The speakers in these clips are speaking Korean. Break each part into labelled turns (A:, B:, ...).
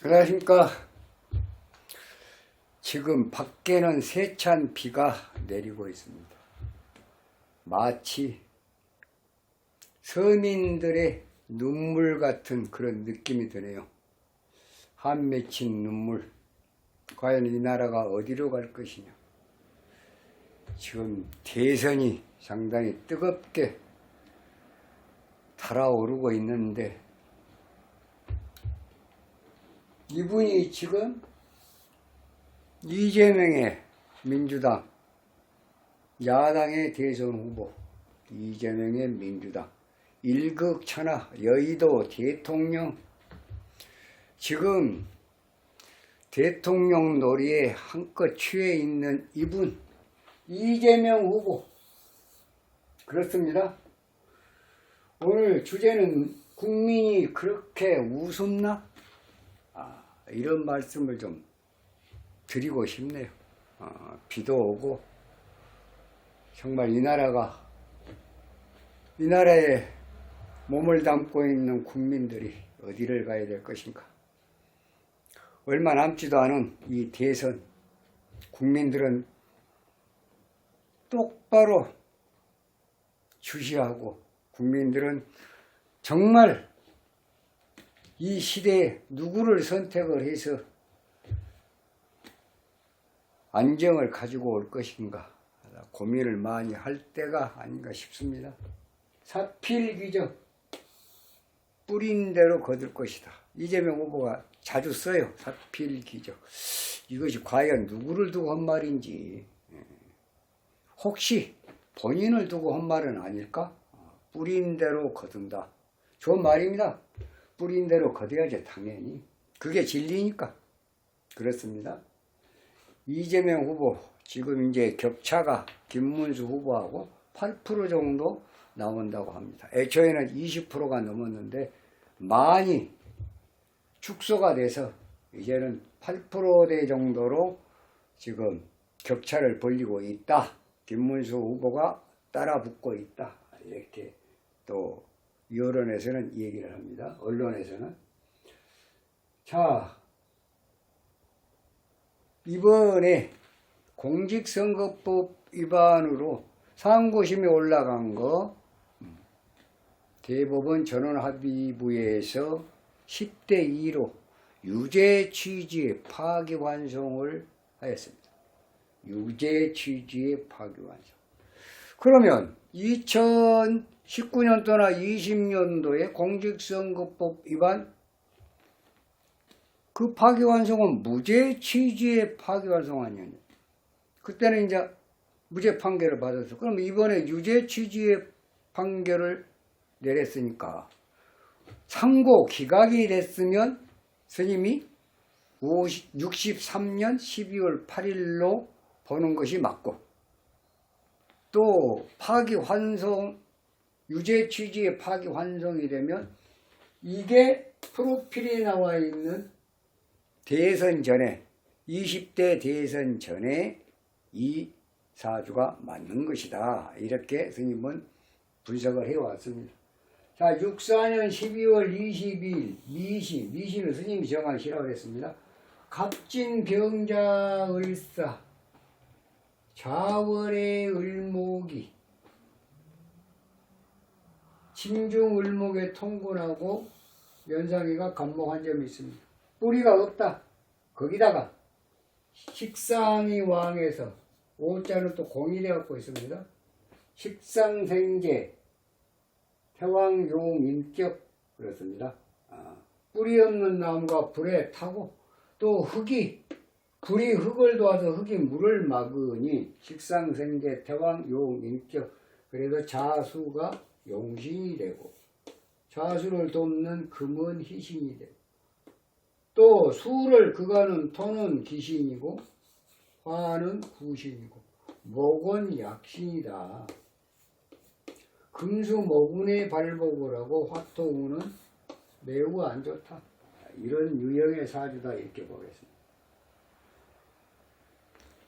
A: 안녕하십니까. 지금 밖에는 세찬 비가 내리고 있습니다. 마치 서민들의 눈물 같은 그런 느낌이 드네요. 한 맺힌 눈물. 과연 이 나라가 어디로 갈 것이냐. 지금 대선이 상당히 뜨겁게 달아오르고 있는데 이분이 지금 이재명의 민주당 야당의 대선 후보 이재명의 민주당 일극천하 여의도 대통령 지금 대통령 놀이에 한껏 취해 있는 이분 이재명 후보 그렇습니다. 오늘 주제는 국민이 그렇게 우습나? 이런 말씀을 좀 드리고 싶네요. 비도 오고 정말 이 나라에 몸을 담고 있는 국민들이 어디를 가야 될 것인가. 얼마 남지도 않은 이 대선 국민들은 똑바로 주시하고 국민들은 정말 이 시대에 누구를 선택을 해서 안정을 가지고 올 것인가 고민을 많이 할 때가 아닌가 싶습니다. 사필귀정 뿌린 대로 거둘 것이다. 이재명 후보가 자주 써요. 사필귀정. 이것이 과연 누구를 두고 한 말인지 혹시 본인을 두고 한 말은 아닐까? 뿌린 대로 거둔다. 좋은 말입니다. 뿌린 대로 거둬야죠. 당연히. 그게 진리니까. 그렇습니다. 이재명 후보 지금 이제 격차가 김문수 후보하고 8% 정도 나온다고 합니다. 애초에는 20%가 넘었는데 많이 축소가 돼서 이제는 8%대 정도로 지금 격차를 벌리고 있다. 김문수 후보가 따라붙고 있다. 이렇게 또 여론에서는 얘기를 합니다. 언론에서는. 자, 이번에 공직선거법 위반으로 상고심에 올라간 거 대법원 전원합의부에서 10대 2로 유죄 취지의 파기환송을 하였습니다. 유죄 취지의 파기환송. 그러면 2019년도나 20년도에 공직선거법 위반 그 파기환송은 무죄 취지의 파기환송 아니었냐. 그때는 이제 무죄 판결을 받았어. 그럼 이번에 유죄 취지의 판결을 내렸으니까 상고 기각이 됐으면 스님이 63년 12월 8일로 보는 것이 맞고 또 파기환송 유죄 취지의 파기환송이 되면 이게 프로필에 나와 있는 대선 전에 20대 대선 전에 이 사주가 맞는 것이다. 이렇게 스님은 분석을 해왔습니다. 자, 64년 12월 22일 미시는 스님이 정한 시라고 했습니다. 갑진병자을사 좌월의 을목이 침중을목에 통근하고 연상이가 간목한 점이 있습니다. 뿌리가 없다. 거기다가 식상이 왕에서 오자는 또 공이 되어갖고 있습니다. 식상생재 태왕용인격 그렇습니다. 뿌리 없는 나무가 불에 타고 또 불이 흙을 도와서 흙이 물을 막으니 식상생재 태왕용인격 그래서 자수가 용신이 되고 자수를 돕는 금은 희신이 되고 또 수를 그가는 토는 기신이고 화는 구신이고 목은 약신이다. 금수목운의 발복을 하고 화토운은 매우 안 좋다. 이런 유형의 사주다 이렇게 보겠습니다.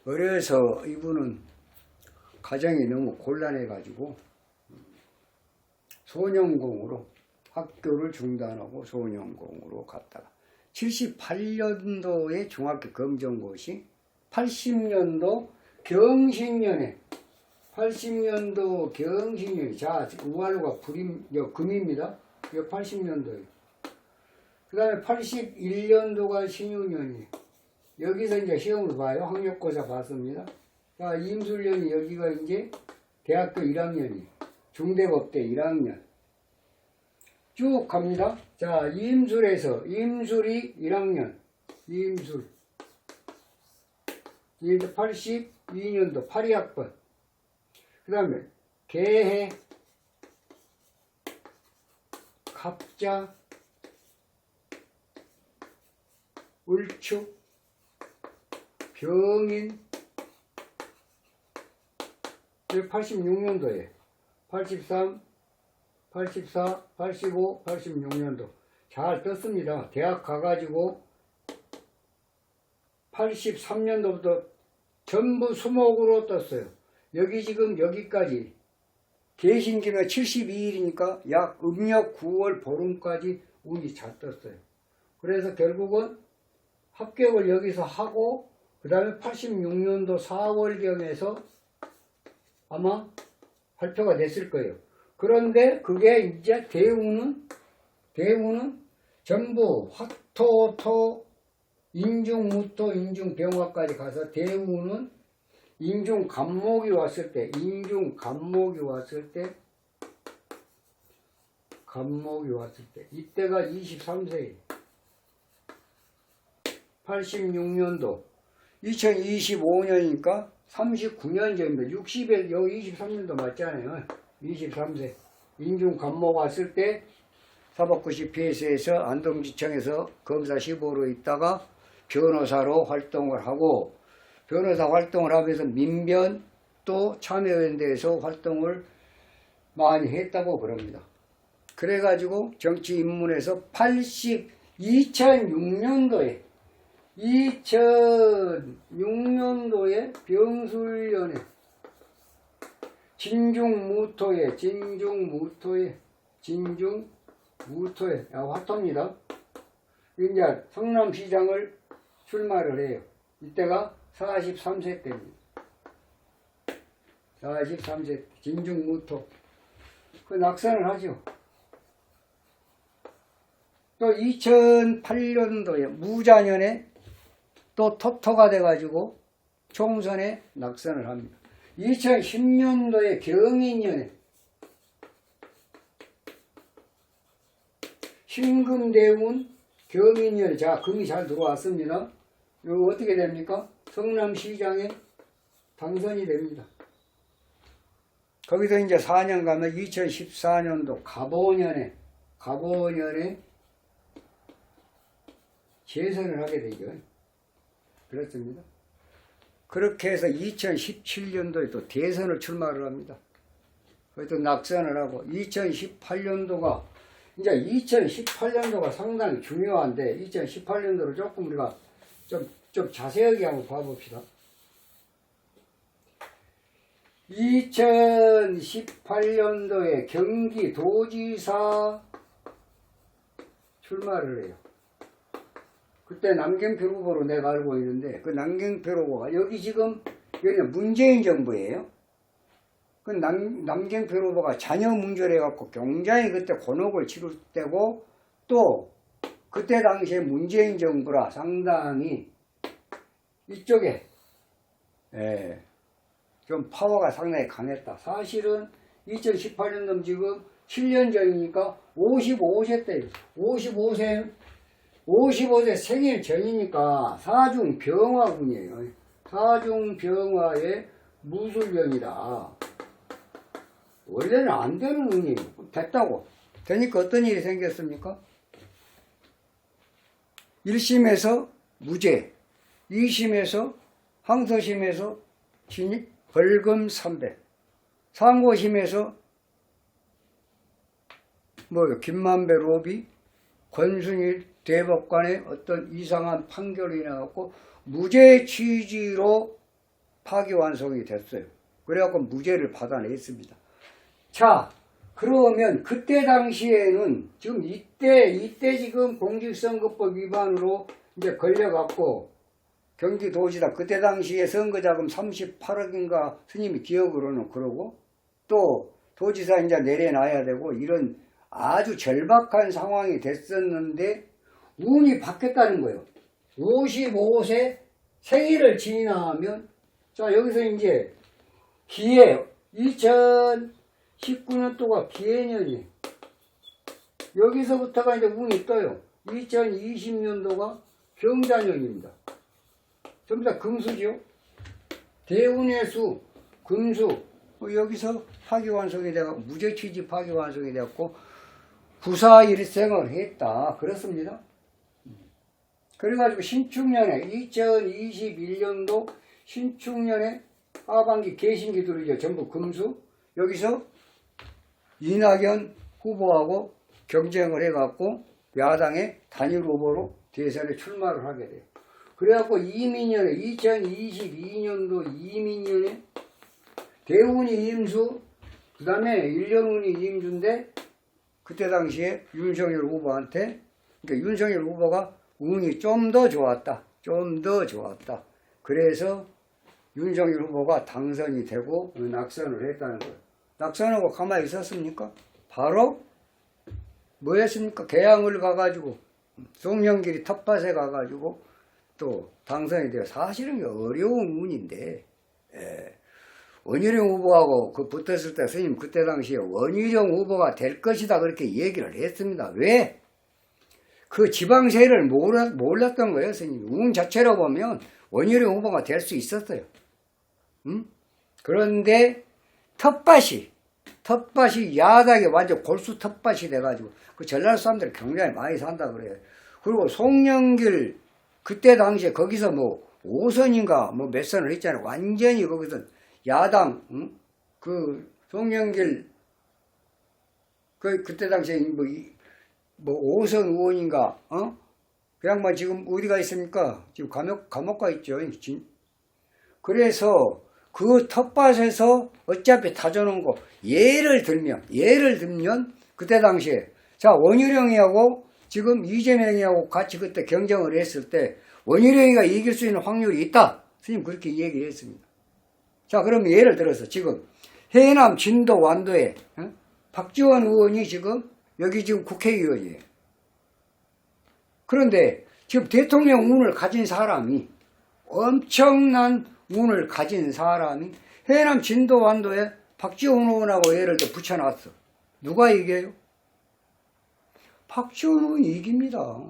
A: 그래서 이분은 가정이 너무 곤란해가지고 소년공으로 학교를 중단하고 소년공으로 갔다가 78년도에 중학교 검정고시, 80년도 경신년에, 80년도 경신년이, 자, 우알루가 금입니다. 이거 80년도예요. 그 다음에 81년도가 신유년이에요. 여기서 이제 시험을 봐요. 학력고사 봤습니다. 자, 임술년이 여기가 이제 대학교 1학년이에요. 중대법대 1학년. 쭉 갑니다. 자, 임술에서, 임술이 1학년. 임술. 이제 82년도 82학번. 그 다음에 개해, 갑자, 을축, 병인. 86년도에 83, 84, 85, 86년도 잘 떴습니다. 대학 가가지고 83년도부터 전부 수목으로 떴어요. 여기 지금 여기까지 계신 지가 72일이니까 약 음력 9월 보름까지 운이 잘 떴어요. 그래서 결국은 합격을 여기서 하고 그 다음에 86년도 4월경에서 아마 발표가 됐을 거예요. 그런데 그게 이제 대우는 전부 화토토 인중무토 인중병화까지 가서 대우는 인중간목이 왔을 때 이때가 23세예요. 86년도 2025년이니까 39년 전입니다. 60에 여기 23년도 맞잖아요. 23세 인중간목 왔을 때 사법고시 PS에서 안동지청에서 검사 15로 있다가 변호사로 활동을 하고 변호사 활동을 하면서 민변 또 참여연대에서 활동을 많이 했다고 그럽니다. 그래가지고 정치 입문해서 2006년도에 병술년에 진중무토에 화토입니다. 이제 성남시장을 출마를 해요. 이때가 43세 때입니다. 43세 진중무토. 그 낙선을 하죠. 또 2008년도에 무자년에 또 토토가 돼가지고 총선에 낙선을 합니다. 2010년도에 경인년에 신금대운 경인년, 자, 금이 잘 들어왔습니다. 이거 어떻게 됩니까? 성남시장에 당선이 됩니다. 거기서 이제 4년 가면 2014년도 갑오년에 재선을 하게 되죠. 그렇습니다. 그렇게 해서 2017년도에 또 대선을 출마를 합니다. 그래도 낙선을 하고 2018년도가 이제 2018년도가 상당히 중요한데 2018년도를 조금 우리가 좀 자세하게 한번 봐봅시다. 2018년도에 경기도지사 출마를 해요. 그때 남경필 후보로 내가 알고 있는데 그 남경필 후보가 여기 지금 여기는 문재인 정부예요. 그 남경필 후보가 자녀 문제를 해갖고 굉장히 그때 곤혹을 치를 때고 또 그때 당시에 문재인 정부라 상당히 이쪽에 좀 파워가 상당히 강했다. 사실은 2018년도 지금 7년 전이니까 55세 때예요. 55세 생일 전이니까 사중병화군이에요. 사중병화의 무술년이다. 원래는 안 되는 운이에요. 됐다고. 되니까 어떤 일이 생겼습니까? 1심에서 무죄, 2심에서 항소심에서 진입 벌금 300, 상고심에서 김만배 로비, 권순일 대법관의 어떤 이상한 판결이 나왔고 무죄 취지로 파기환송이 됐어요. 그래갖고 무죄를 받아냈습니다. 자, 그러면 그때 당시에는 지금 이때 지금 공직선거법 위반으로 이제 걸려갖고 경기도지사 그때 당시에 선거자금 38억인가 스님이 기억으로는 그러고 또 도지사 이제 내려놔야 되고 이런 아주 절박한 상황이 됐었는데 운이 바뀌었다는 거예요. 55세 생일을 지나면 자 여기서 이제 기해 2019년도가 기해년이에요. 여기서부터가 이제 운이 떠요. 2020년도가 병자년입니다. 전부 다 금수죠. 대운의 수, 금수 여기서 파기환송이 되고 무죄취지 파기환송이 되었고 부사일생을 했다. 그렇습니다. 그래가지고 신축년에 2021년도 신축년에 하반기 개신기들이죠. 전부 금수. 여기서 이낙연 후보하고 경쟁을 해갖고 야당의 단일 후보로 대선에 출마를 하게 돼요. 그래갖고 이민년에 2022년도 이민년에 대운이 임수 그 다음에 1년운이 임수인데 그때 당시에 윤석열 후보한테 그러니까 윤석열 후보가 운이 좀 더 좋았다. 좀 더 좋았다. 그래서 윤석열 후보가 당선이 되고 낙선을 했다는 거예요. 낙선하고 가만히 있었습니까? 바로 뭐였습니까? 개항을 가가지고 송영길이 텃밭에 가가지고 또 당선이 돼요. 사실은 어려운 운인데 원희룡 후보하고 그 붙었을 때 스님 그때 당시에 원희룡 후보가 될 것이다 그렇게 얘기를 했습니다. 왜? 그 지방세를 몰랐던 거예요. 스님 운 자체로 보면 원희룡 후보가 될 수 있었어요. 그런데 텃밭이 야당이 완전 골수 텃밭이 돼가지고 그 전라도 사람들이 굉장히 많이 산다 그래요. 그리고 송영길 그때 당시에 거기서 뭐 5선인가 뭐 몇 선을 했잖아요. 완전히 거기서 야당 그 송영길 그때 당시에 뭐 5선 의원인가 그 양반 지금 어디가 있습니까? 지금 감옥 가 있죠. 그래서 그 텃밭에서 어차피 다져놓은 거 예를 들면 그때 당시에 자 원희룡이하고 지금 이재명이하고 같이 그때 경쟁을 했을 때 원희룡이가 이길 수 있는 확률이 있다. 스님 그렇게 얘기했습니다. 자 그럼 예를 들어서 지금 해남 진도 완도에 박지원 의원이 지금 여기 지금 국회의원이에요. 그런데 지금 대통령 운을 가진 사람이 엄청난 운을 가진 사람이 해남 진도 완도에 박지원 의원하고 예를 들어 붙여놨어. 누가 이겨요? 박지원 의원이 이깁니다.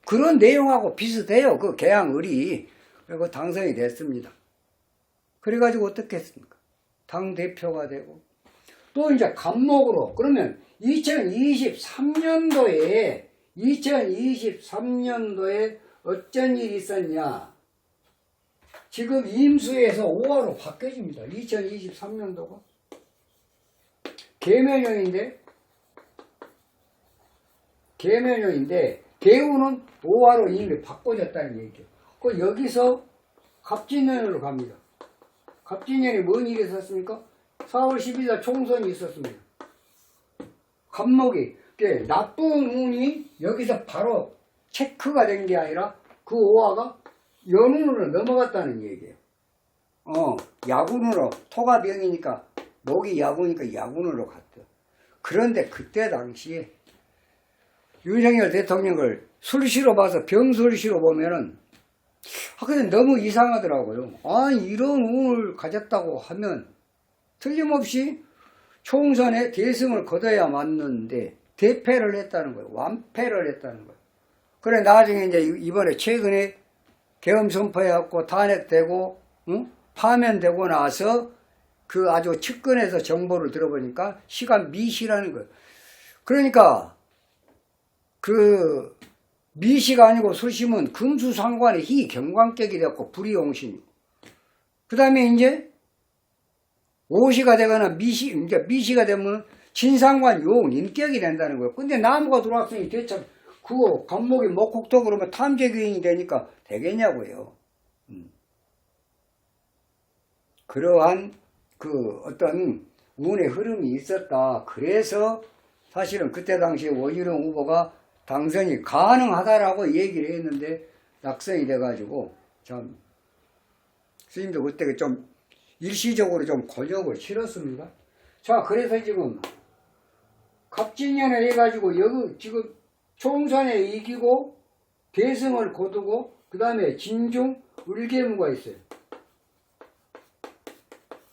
A: 그런 내용하고 비슷해요. 그 개항을이. 그리고 당선이 됐습니다. 그래가지고 어떻게 했습니까? 당대표가 되고 또 이제 간목으로 그러면 2023년도에 어쩐 일이 있었냐? 지금 임수에서 5화로 바뀌어집니다. 2023년도가 계면형인데 개우는 5화로 이미 바꿔졌다는 얘기죠. 그 여기서 갑진년으로 갑니다. 갑진년이 뭔 일이 있었습니까? 4월 12일 총선이 있었습니다. 갑목이 나쁜 운이 여기서 바로 체크가 된 게 아니라 그 5화가 연운으로 넘어갔다는 얘기예요. 야군으로 토가병이니까 목이 야구니까 야군으로 갔다. 그런데 그때 당시에 윤석열 대통령을 술시로 봐서 병술시로 보면은 근데 너무 이상하더라고요. 이런 운을 가졌다고 하면 틀림없이 총선에 대승을 거둬야 맞는데 대패를 했다는 거예요. 완패를 했다는 거예요. 그래 나중에 이제 이번에 최근에 계엄 선포해갖고 탄핵되고 파면되고 나서 그 아주 측근에서 정보를 들어보니까 시간 미시라는 거예요. 그러니까 그 미시가 아니고 수심은 금수상관의 희경관격이 되었고 불이용신. 그 다음에 이제 오시가 되거나 미시가 되면 진상관 용 인격이 된다는 거예요. 근데 나무가 들어왔으니 대체 그거 간목이 목국토 그러면 탐재교인이 되니까 되겠냐고요. 그러한 그 어떤 운의 흐름이 있었다. 그래서 사실은 그때 당시에 원희룡 후보가 당선이 가능하다라고 얘기를 했는데 낙선이 돼가지고 참 스님도 그때 좀 일시적으로 좀 곤욕을 치렀습니다. 자, 그래서 지금 갑진년을 해가지고 여기 지금 총선에 이기고 대승을 거두고 그 다음에 진중 을개무가 있어요.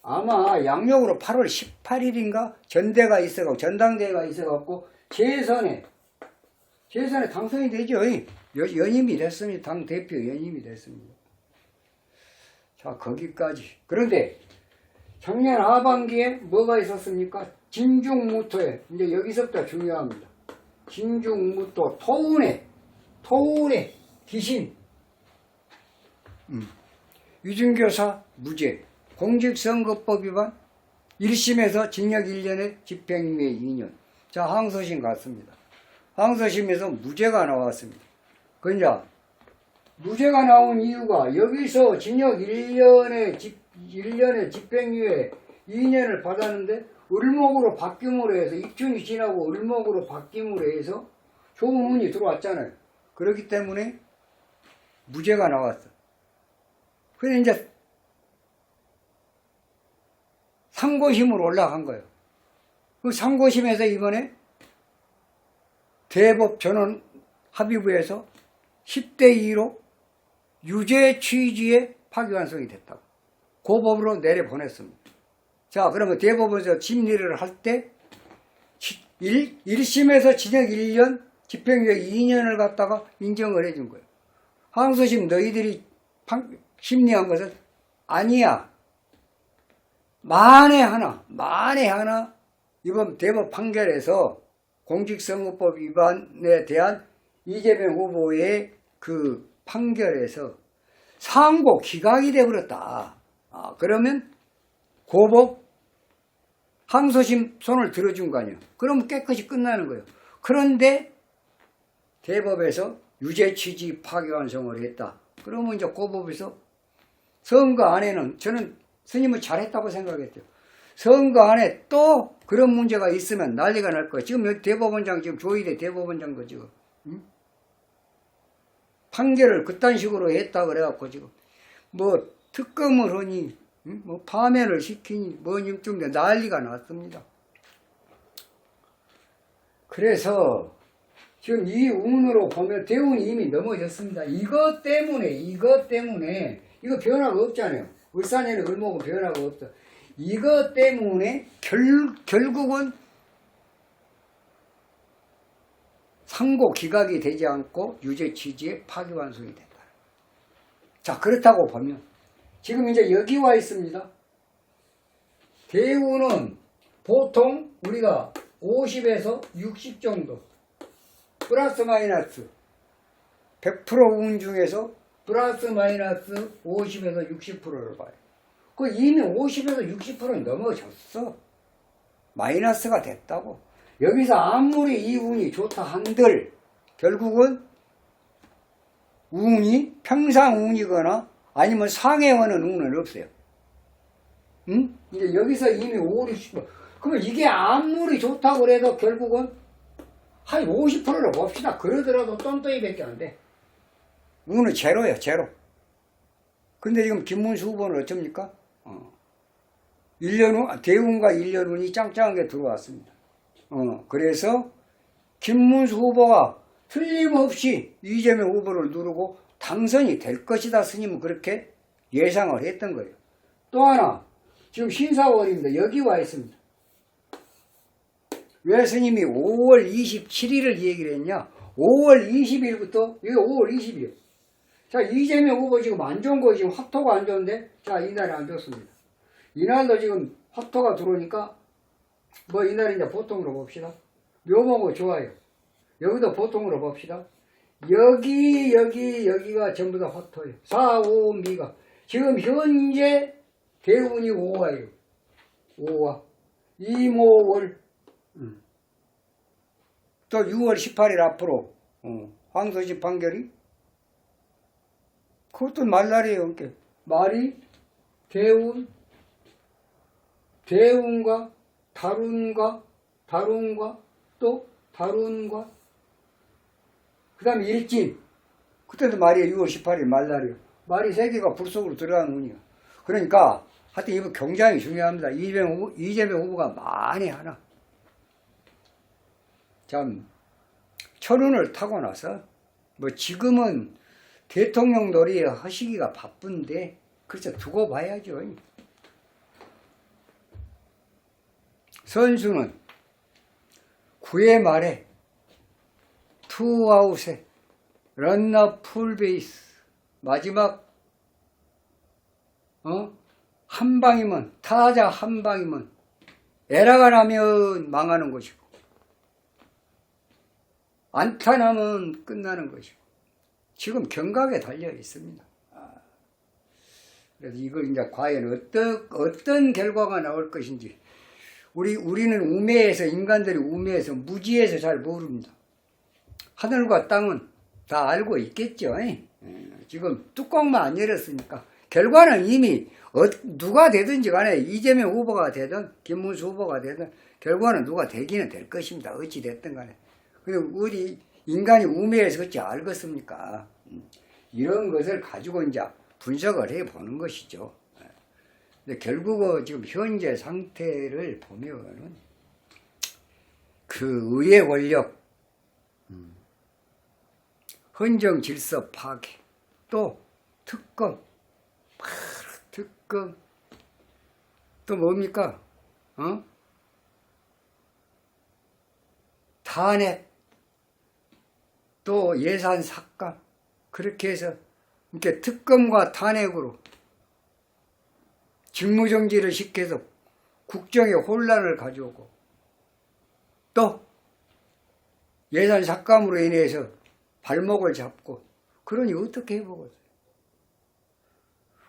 A: 아마 양력으로 8월 18일인가 전대가 있어갖고 전당대회가 있어갖고 재선에 당선이 되죠. 연임이 됐습니다. 당 대표 연임이 됐습니다. 자, 거기까지. 그런데 작년 하반기에 뭐가 있었습니까? 진중무토에 이제 여기서부터 중요합니다. 진중무토 토운의 귀신. 유증교사 무죄. 공직선거법 위반 1심에서 징역 1년에 집행유예 2년. 자, 항소심 갔습니다. 항소심에서 무죄가 나왔습니다. 그러니까 무죄가 나온 이유가 여기서 징역 1년에 집행유예 2년을 받았는데 을목으로 바뀜으로 해서 입춘이 지나고 을목으로 바뀜으로 해서 좋은 운이 들어왔잖아요. 그렇기 때문에 무죄가 나왔어. 그래서 이제 상고심으로 올라간 거예요. 그 상고심에서 이번에 대법 전원 합의부에서 10대 2로 유죄 취지의 파기환송이 됐다고. 그 법으로 내려보냈습니다. 자, 그러면 대법원에서 심리를 할 때 1심에서 징역 1년, 집행유예 2년을 갖다가 인정을 해준 거예요. 항소심 너희들이 심리한 것은 아니야. 만에 하나 이번 대법 판결에서 공직선거법 위반에 대한 이재명 후보의 그 판결에서 상고 기각이 되어버렸다. 그러면 고법 항소심 손을 들어준 거 아니에요. 그러면 깨끗이 끝나는 거예요. 그런데 대법에서 유죄 취지 파기환송을 했다. 그러면 이제 고법에서 선거 안에는 저는 스님은 잘했다고 생각했죠. 선거 안에 또 그런 문제가 있으면 난리가 날 거예요. 지금 여기 대법원장, 지금 조희대 대법원장도 지금, 판결을 그딴 식으로 했다 그래갖고 지금, 뭐, 특검을 하니, 뭐, 파면을 시키니, 뭐니, 좀 난리가 났습니다. 그래서, 지금 이 운으로 보면 대운이 이미 넘어졌습니다. 이것 때문에, 이거 변화가 없잖아요. 울산에는 을목은 변화가 없어. 이것 때문에 결국은 상고 기각이 되지 않고 유죄 취지의 파기환송이 된다. 자, 그렇다고 보면 지금 이제 여기 와 있습니다. 대운은 보통 우리가 50에서 60 정도 플러스 마이너스 100% 운 중에서 플러스 마이너스 50에서 60%를 봐요. 그 이미 50에서 60%는 넘어졌어. 마이너스가 됐다고. 여기서 아무리 이 운이 좋다 한들 결국은 운이 평상 운이거나 아니면 상해오는 운은 없어요. 응? 이제 여기서 이미 5, 60%. 그러면 이게 아무리 좋다고 그래도 결국은 한 50%를 봅시다. 그러더라도 똔똔이밖에 안 돼. 운은 제로예요, 제로. 근데 지금 김문수 후보는 어쩝니까? 1년 후, 대운과 1년 운이 짱짱하게 들어왔습니다. 그래서 김문수 후보가 틀림없이 이재명 후보를 누르고 당선이 될 것이다. 스님은 그렇게 예상을 했던 거예요. 또 하나, 지금 신사월입니다. 여기 와 있습니다. 왜 스님이 5월 27일을 얘기를 했냐? 5월 20일부터, 여기 5월 20일. 자, 이재명 후보 지금 안 좋은 거, 지금 화토가 안 좋은데, 자, 이날이 안 좋습니다. 이날도 지금 화토가 들어오니까, 뭐, 이날 이제 보통으로 봅시다. 묘목은 좋아요. 여기도 보통으로 봅시다. 여기가 전부 다 화토예요. 4, 5, 미가. 지금 현재 대운이 5화예요. 5화. 이모월. 또 6월 18일 앞으로, 항소심 판결이 그것도 말날이에요. 말이 대운과 다룬과 또 다룬과 그 다음에 일진. 그때도 말이야 6월 18일 말날이요. 말이 3개가 불 속으로 들어가는 운이요. 그러니까 하여튼 이번 굉장히 중요합니다. 이재명 후보가 많이 하나. 참 철운을 타고 나서 뭐 지금은 대통령 놀이 하시기가 바쁜데 그래서 두고 봐야죠. 선수는 9회 말에 투아웃에 런너 풀베이스 마지막 한 방이면 타자 한 방이면 에라가 나면 망하는 것이고 안타 나면 끝나는 것이고 지금 경각에 달려 있습니다. 그래서 이걸 이제 과연 어떤 결과가 나올 것인지 우리는 우매해서 인간들이 우매해서 무지해서 잘 모릅니다. 하늘과 땅은 다 알고 있겠죠. 지금 뚜껑만 안 열었으니까 결과는 이미 누가 되든지 간에 이재명 후보가 되든 김문수 후보가 되든 결과는 누가 되기는 될 것입니다. 어찌 됐든 간에. 근데 우리 인간이 우매해서 어찌 알겠습니까? 이런 것을 가지고 이제 분석을 해보는 것이죠. 근데 결국 지금 현재 상태를 보면은 그 의회 권력, 헌정 질서 파괴, 또 특검, 또 뭡니까? 탄핵, 또 예산 삭감, 그렇게 해서 이렇게 특검과 탄핵으로 직무정지를 시켜서 국정에 혼란을 가져오고 또 예산 삭감으로 인해서 발목을 잡고 그러니 어떻게 해보겠어요?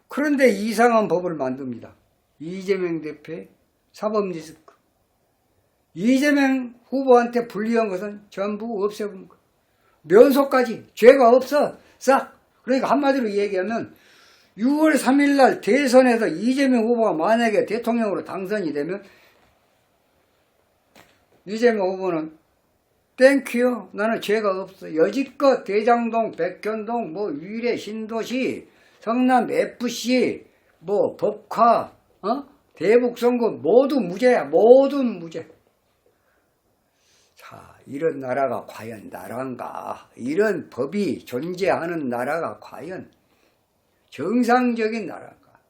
A: 그런데 이상한 법을 만듭니다. 이재명 대표의 사법리스크. 이재명 후보한테 불리한 것은 전부 없애본 거. 면소까지 죄가 없어. 싹. 그러니까 한마디로 얘기하면 6월 3일 날 대선에서 이재명 후보가 만약에 대통령으로 당선이 되면 이재명 후보는 땡큐 나는 죄가 없어. 여지껏 대장동, 백현동, 위례 신도시, 성남 FC, 법화, 대북선거 모두 무죄야. 모든 무죄. 자, 이런 나라가 과연 나라인가? 이런 법이 존재하는 나라가 과연 정상적인 나라인가?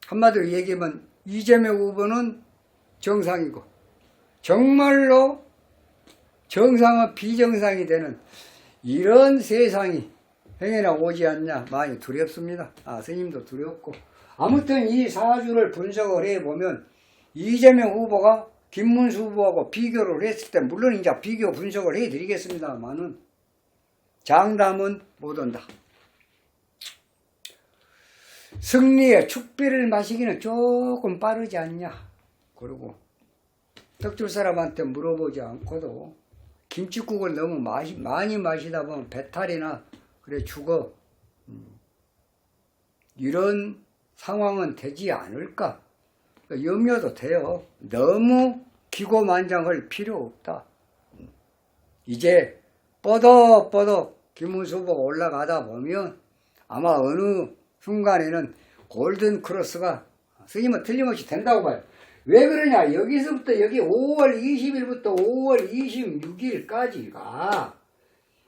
A: 한마디로 얘기하면 이재명 후보는 정상이고 정말로 정상은 비정상이 되는 이런 세상이 행여나 오지 않냐 많이 두렵습니다. 스님도 두렵고 아무튼 이 사주를 분석을 해보면 이재명 후보가 김문수 후보하고 비교를 했을 때 물론 이제 비교 분석을 해드리겠습니다만은 장담은 못한다. 승리의 축배를 마시기는 조금 빠르지 않냐. 그리고 떡줄 사람한테 물어보지 않고도 김칫국을 너무 많이 마시다 보면 배탈이나 그래 죽어. 이런 상황은 되지 않을까. 염려도 돼요. 너무 기고만장할 필요 없다. 이제 뻐덕뻐덕 김문수 후보가 올라가다 보면 아마 어느 순간에는 골든 크로스가 스님은 틀림없이 된다고 봐요. 왜 그러냐? 여기서부터 여기 5월 20일부터 5월 26일까지가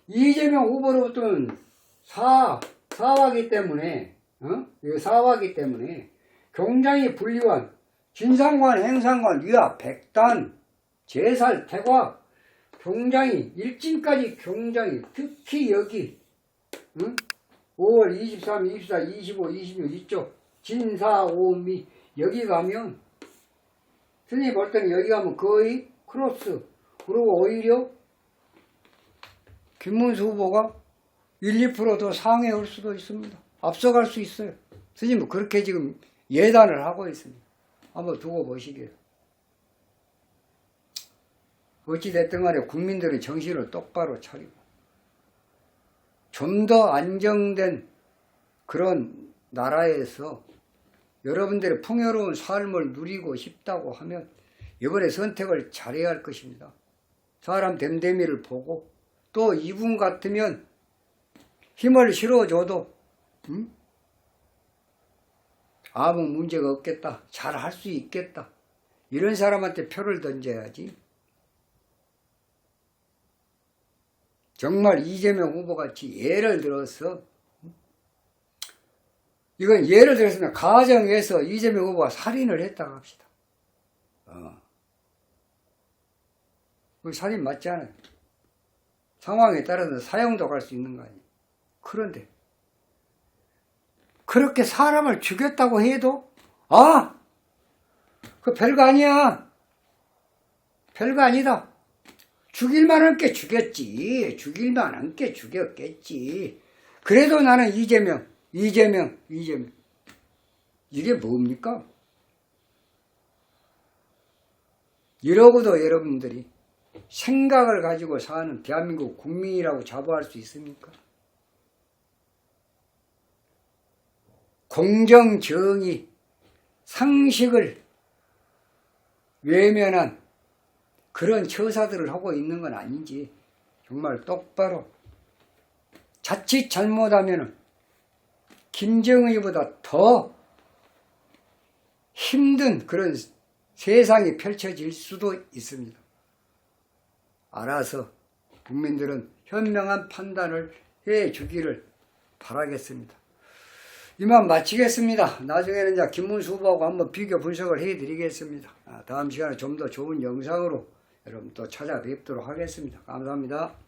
A: 이재명 후보로부터는 사화기 때문에, 사화기 때문에 굉장히 불리한 진상관, 행상관, 위압, 백단, 제살, 태과, 굉장히 일진까지 굉장히 특히 여기 5월 23, 24, 25, 26 이쪽 진사, 오미 여기 가면 선생님이 볼 때는 여기 가면 거의 크로스. 그리고 오히려 김문수 후보가 1, 2% 더 상회 올 수도 있습니다. 앞서갈 수 있어요. 선생님은 그렇게 지금 예단을 하고 있습니다. 한번 두고 보시게요. 어찌됐든 간에 국민들의 정신을 똑바로 차리고 좀 더 안정된 그런 나라에서 여러분들의 풍요로운 삶을 누리고 싶다고 하면 이번에 선택을 잘해야 할 것입니다. 사람 됨됨이를 보고 또 이분 같으면 힘을 실어줘도 아무 문제가 없겠다. 잘 할 수 있겠다. 이런 사람한테 표를 던져야지. 정말 이재명 후보같이 예를 들어서 이건 예를 들어서 가정에서 이재명 후보가 살인을 했다고 합시다. 그 살인 맞지 않아요? 상황에 따라서 사형도 갈 수 있는 거 아니에요. 그런데 그렇게 사람을 죽였다고 해도 그 별거 아니야. 별거 아니다. 죽일 만한 게 죽였지. 죽일 만한 게 죽였겠지. 그래도 나는 이재명. 이게 뭡니까? 이러고도 여러분들이 생각을 가지고 사는 대한민국 국민이라고 자부할 수 있습니까? 공정, 정의, 상식을 외면한 그런 처사들을 하고 있는 건 아닌지 정말 똑바로 자칫 잘못하면 김정의보다 더 힘든 그런 세상이 펼쳐질 수도 있습니다. 알아서 국민들은 현명한 판단을 해주기를 바라겠습니다. 이만 마치겠습니다. 나중에는 이제 김문수 후보하고 한번 비교 분석을 해드리겠습니다. 다음 시간에 좀 더 좋은 영상으로 여러분 또 찾아뵙도록 하겠습니다. 감사합니다.